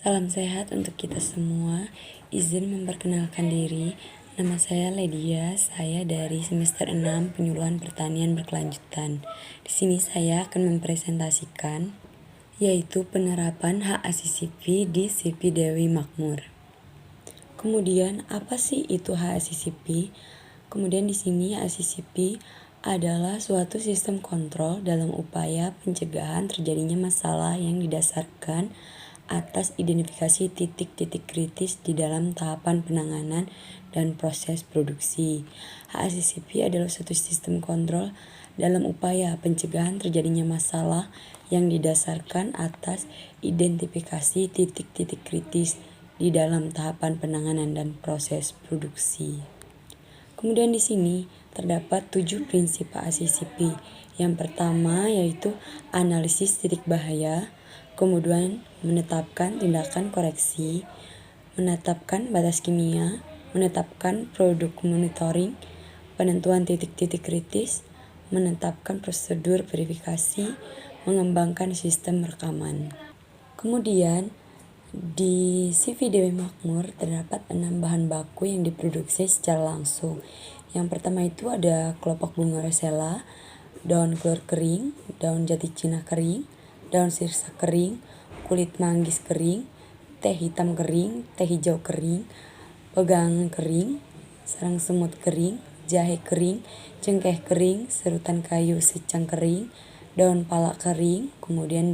Salam sehat untuk kita semua. Izin memperkenalkan diri. Nama saya Ledia. Saya dari semester 6 Penyuluhan Pertanian Berkelanjutan. Di sini saya akan mempresentasikan yaitu penerapan HACCP di CV Dewi Makmur. Kemudian apa sih itu HACCP? Kemudian di sini HACCP adalah suatu sistem kontrol dalam upaya pencegahan terjadinya masalah yang didasarkan atas identifikasi titik-titik kritis di dalam tahapan penanganan dan proses produksi. HACCP adalah suatu sistem kontrol dalam upaya pencegahan terjadinya masalah yang didasarkan atas identifikasi titik-titik kritis di dalam tahapan penanganan dan proses produksi. Kemudian di sini terdapat 7 prinsip HACCP. Yang pertama yaitu analisis titik bahaya, kemudian menetapkan tindakan koreksi, menetapkan batas kimia, menetapkan produk monitoring, penentuan titik-titik kritis, menetapkan prosedur verifikasi, mengembangkan sistem rekaman. Kemudian di CV Dewi Makmur terdapat 6 bahan baku yang diproduksi secara langsung. Yang pertama itu ada kelopak bunga rosella, daun kelor kering, daun jati cina kering, daun sirsa kering, kulit manggis kering, teh hitam kering, teh hijau kering, pegangan kering, sarang semut kering, jahe kering, cengkeh kering, serutan kayu secang kering, daun pala kering, kemudian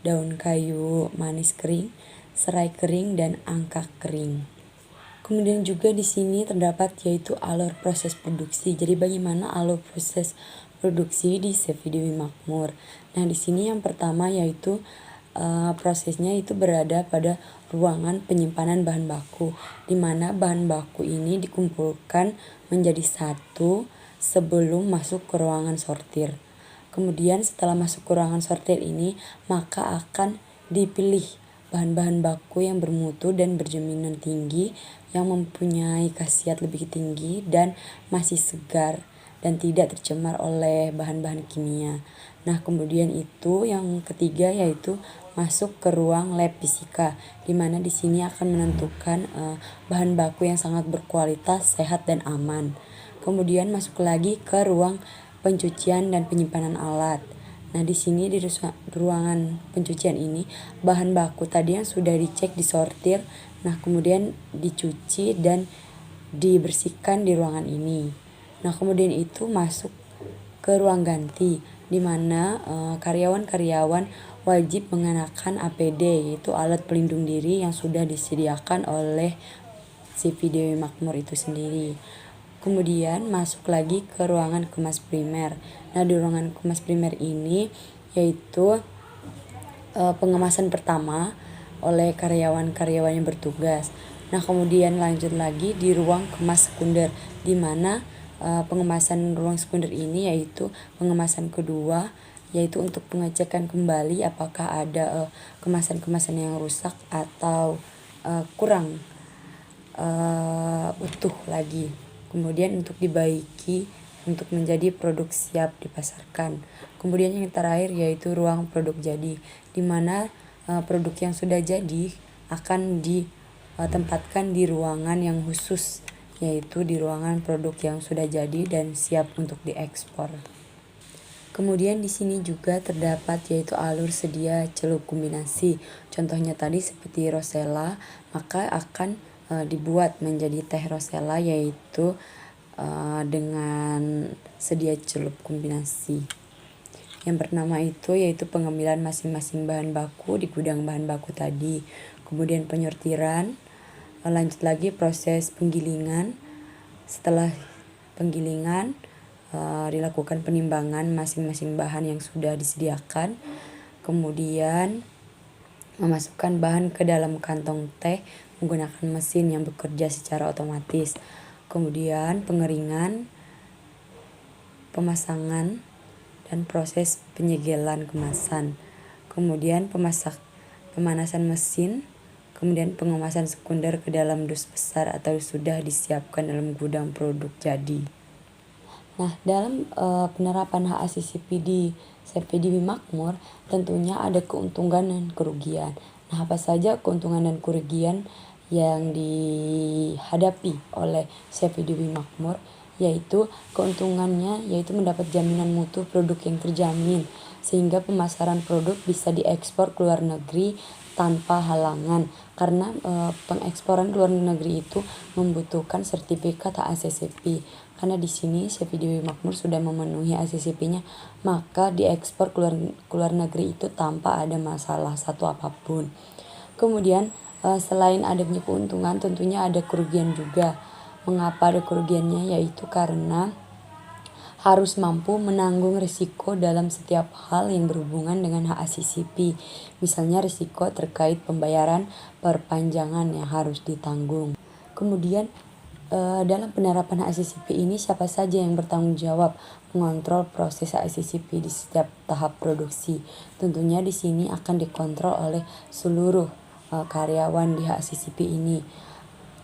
daun kayu manis kering, serai kering, dan angka kering. Kemudian juga di sini terdapat yaitu alur proses produksi. Jadi bagaimana alur proses produksi di CV Dewi Makmur. Nah, di sini yang pertama yaitu prosesnya itu berada pada ruangan penyimpanan bahan baku, di mana bahan baku ini dikumpulkan menjadi satu sebelum masuk ke ruangan sortir. Kemudian setelah masuk ke ruangan sortir ini, maka akan dipilih bahan-bahan baku yang bermutu dan berjaminan tinggi, yang mempunyai khasiat lebih tinggi dan masih segar dan tidak tercemar oleh bahan-bahan kimia. Nah, kemudian itu yang ketiga yaitu masuk ke ruang lab fisika, di mana di sini akan menentukan bahan baku yang sangat berkualitas, sehat, dan aman. Kemudian masuk lagi ke ruang pencucian dan penyimpanan alat. Nah, di sini di ruangan pencucian ini bahan baku tadi yang sudah dicek, disortir, nah kemudian dicuci dan dibersihkan di ruangan ini. Nah, kemudian itu masuk ke ruang ganti, di mana karyawan-karyawan wajib mengenakan APD, yaitu alat pelindung diri yang sudah disediakan oleh CV Dewi Makmur itu sendiri. Kemudian masuk lagi ke ruangan kemas primer. Nah, di ruangan kemas primer ini yaitu pengemasan pertama oleh karyawan-karyawan yang bertugas. Nah, kemudian lanjut lagi di ruang kemas sekunder, di mana pengemasan ruang sekunder ini yaitu pengemasan kedua, yaitu untuk pengecekan kembali apakah ada kemasan-kemasan yang rusak atau kurang utuh lagi. Kemudian untuk dibaiki untuk menjadi produk siap dipasarkan. Kemudian yang terakhir yaitu ruang produk jadi, di mana produk yang sudah jadi akan ditempatkan di ruangan yang khusus, yaitu di ruangan produk yang sudah jadi dan siap untuk diekspor. Kemudian di sini juga terdapat yaitu alur sedia celup kombinasi. Contohnya tadi seperti rosella, maka akan dibuat menjadi teh rosella yaitu dengan sedia celup kombinasi. Yang pertama itu yaitu pengambilan masing-masing bahan baku di gudang bahan baku tadi. Kemudian penyortiran, lanjut lagi proses penggilingan. Setelah penggilingan dilakukan penimbangan masing-masing bahan yang sudah disediakan. Kemudian memasukkan bahan ke dalam kantong teh menggunakan mesin yang bekerja secara otomatis. Kemudian pengeringan, pemasangan, dan proses penyegelan kemasan. Kemudian pemanasan mesin, kemudian pengemasan sekunder ke dalam dus besar atau sudah disiapkan dalam gudang produk jadi. Nah, dalam penerapan HACCP di CV Dewi Makmur tentunya ada keuntungan dan kerugian. Nah, apa saja keuntungan dan kerugian yang dihadapi oleh Chef Dewi Makmur? Yaitu keuntungannya yaitu mendapat jaminan mutu produk yang terjamin, sehingga pemasaran produk bisa diekspor ke luar negeri tanpa halangan, karena pengeksporan ke luar negeri itu membutuhkan sertifikat HACCP. Karena di sini Chef Dewi Makmur sudah memenuhi HACCP-nya, maka diekspor ke luar negeri itu tanpa ada masalah satu apapun. Kemudian selain adanya keuntungan, tentunya ada kerugian juga. Mengapa ada kerugiannya? Yaitu karena harus mampu menanggung risiko dalam setiap hal yang berhubungan dengan HACCP. Misalnya risiko terkait pembayaran perpanjangan yang harus ditanggung. Kemudian dalam penerapan HACCP ini siapa saja yang bertanggung jawab mengontrol proses HACCP di setiap tahap produksi? Tentunya di sini akan dikontrol oleh seluruh karyawan di HACCP ini.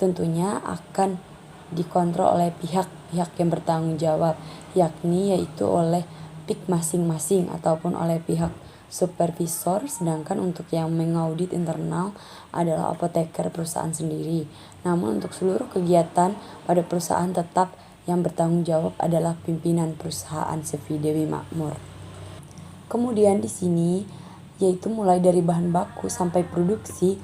Tentunya akan dikontrol oleh pihak-pihak yang bertanggung jawab, yakni yaitu oleh PIK masing-masing ataupun oleh pihak supervisor, sedangkan untuk yang mengaudit internal adalah apoteker perusahaan sendiri. Namun untuk seluruh kegiatan pada perusahaan tetap yang bertanggung jawab adalah pimpinan perusahaan Chef Dewi Makmur. Kemudian di sini yaitu mulai dari bahan baku sampai produksi,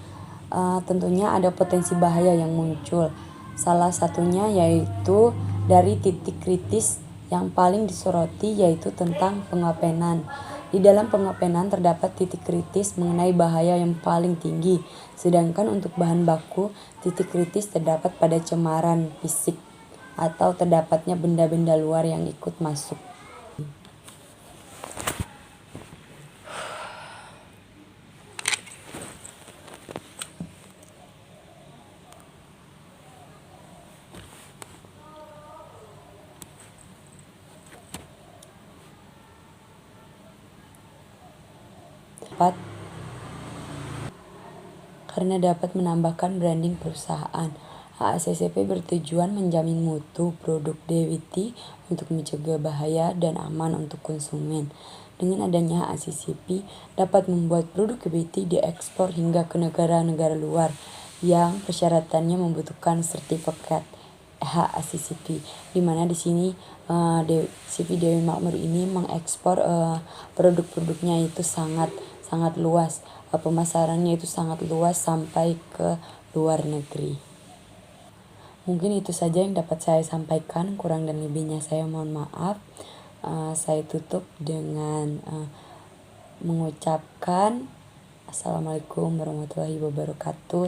tentunya ada potensi bahaya yang muncul. Salah satunya yaitu dari titik kritis yang paling disoroti yaitu tentang pengapenan. Di dalam pengapenan terdapat titik kritis mengenai bahaya yang paling tinggi. Sedangkan untuk bahan baku, titik kritis terdapat pada cemaran fisik atau terdapatnya benda-benda luar yang ikut masuk. Karena dapat menambahkan branding perusahaan. HACCP bertujuan menjamin mutu produk DWT untuk mencegah bahaya dan aman untuk konsumen. Dengan adanya HACCP dapat membuat produk DWT diekspor hingga ke negara-negara luar yang persyaratannya membutuhkan sertifikat HACCP, di mana di sini Chef Dewi Makmur ini mengekspor produk-produknya itu sangat luas, pemasarannya itu sangat luas sampai ke luar negeri. Mungkin itu saja yang dapat saya sampaikan, kurang dan lebihnya saya mohon maaf. Saya tutup dengan mengucapkan Assalamualaikum warahmatullahi wabarakatuh.